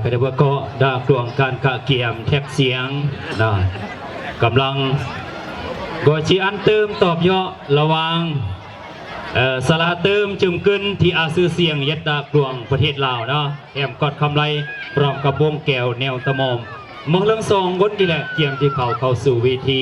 ก็ได้ว่าก็ดากลวงการกะเกียมแท็กเสียงนะกำลังก็ชีอันเติมตอบย่อระวังสลาเติมจึงขึ้นที่อาซื้อเสียงยัดดากลวงประเทศลาวเนาะแอมกอดคำไรพร้อมกับวงแก้วแนวตะมอมมองเรื่องซองบนนี่แหละเกียมที่เข้าสู่เวที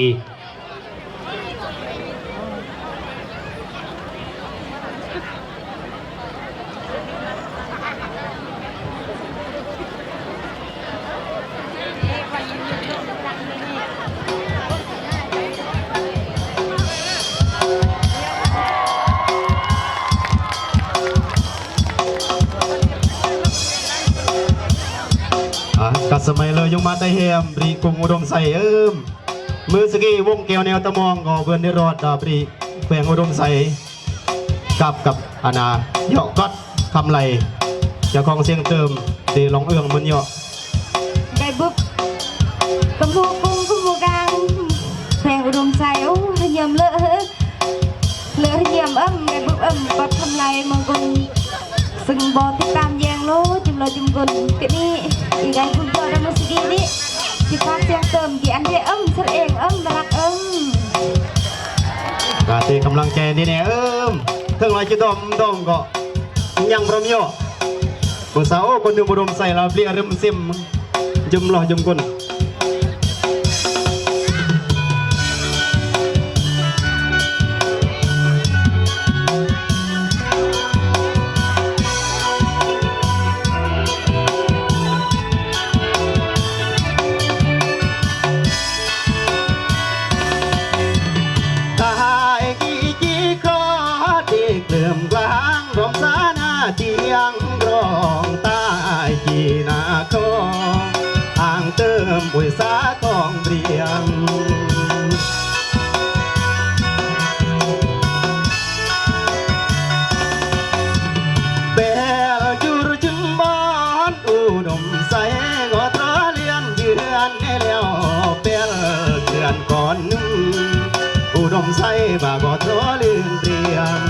กัสมัยเลยยงมาไตเฮียมรีกุงอุดมใส่มือสกีวงแก้วแนวตะมองก็เพื่อนได้รอดดาบรีแขวงอุดมใส่กับอาณาเหยาะกัดคำไหลจะคลองเสียงเติมตีลองเอื้องมันเหยาะไก่บุ๊บกำพูกุ้งกุ้งกลางแขวงอุดมใส่โอ้เยี่ยมเลอะเยี่ยมไก่บุ๊บกัดคำไหลมังกรซึ่งบอติดตามแยงโลจุ่มเลยจุ่มกุนที่นี่อีกไงคุณจอดมาสกีนี่ที่พักเสียงเติมกี่อันเดียเสเองรักกาเตกำลังใจนี่เนี่ยถึงไรจะดมก็ยังพร้อมโยผู้สาวคนดูบุรุษใส่เราเปลี่ยนริมซิมจุ่มหล่อจุ่มกุนปุยสาของเรียงเบลจูรจึงบอนอุดมใสก็ทอเลียนเยือนให้แล้วเปลเกือนก่อนนึงอุดมใสบ่าก็ทอลืมเรียง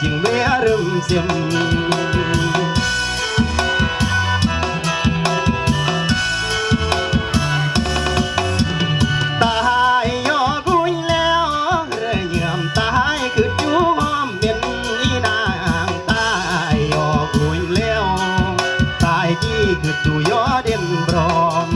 จึงเมื่อเริ่มเสียมตายยอกุยแล้วเรื่อยเยื่อมตายคือจูหอมเป็นอีนางตายยอกุยแล้วตายจี้คือจูยอเด่นบรอม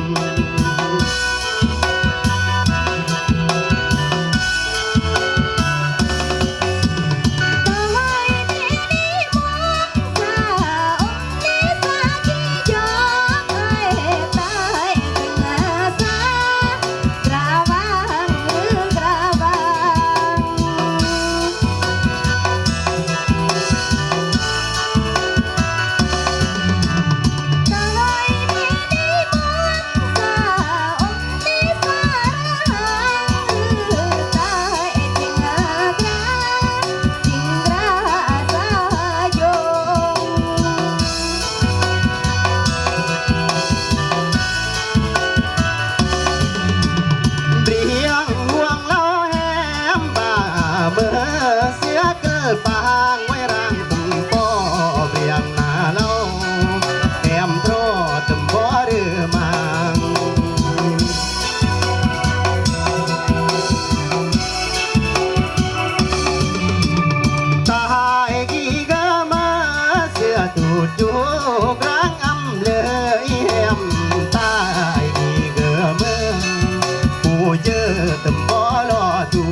ตึมบ่รอดู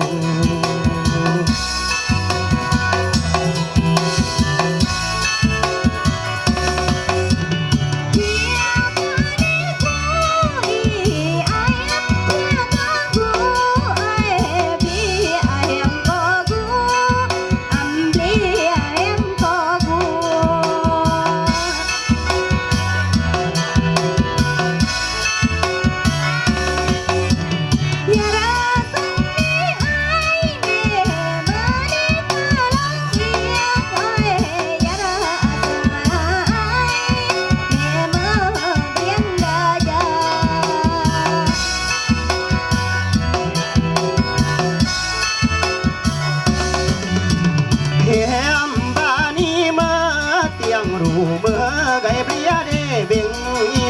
รู้เมื่อไก่เปรียได้เบ่ง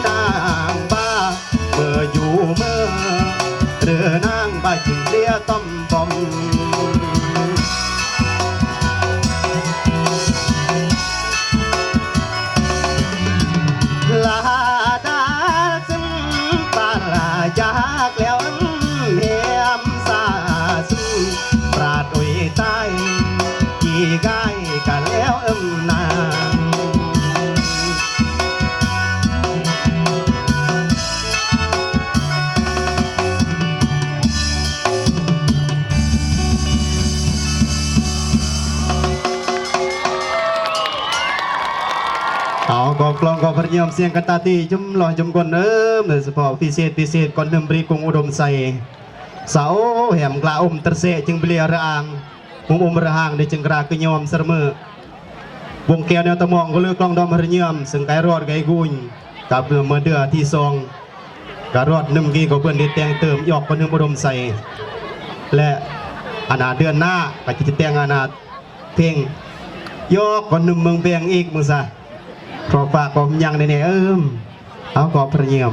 นางบ้าเมื่ออยู่เมื่อเรือนางบ้าจิงเรียต้อมบอมลาดาซึมปาลายากแล้วเฮียมซาซึมปราดโดยใต้กี่ก้ายกันแล้วนางเอากองกลองกองพระยมเสียงกันตาตีจุ่มลอยจุ่มกลโดยเฉพาะพิเศษก่อนเดิมบรีกงอุดมใสเสาแหมกลาอมตรเสจึงเปลี่ยระอังมุมอมระหางในจึงกราคือยอมเสมอวงแก้วแนวตะมองก็เลือกกลองดอมพระยมซึ่งไก่รอดไก่กุญกับเมื่อเดือที่ซองการอดนึ่งกีก็เพื่อนได้แต่งเติมยอกก่อนเดิมอุดมใสและอนาเดือนหน้าก็จะแต่งอนาเพลงยอกก่อนหนึ่งเมืองเปียงอีกมึงซะเพราะฝากผมยังในเอากอบพระเยี่ยม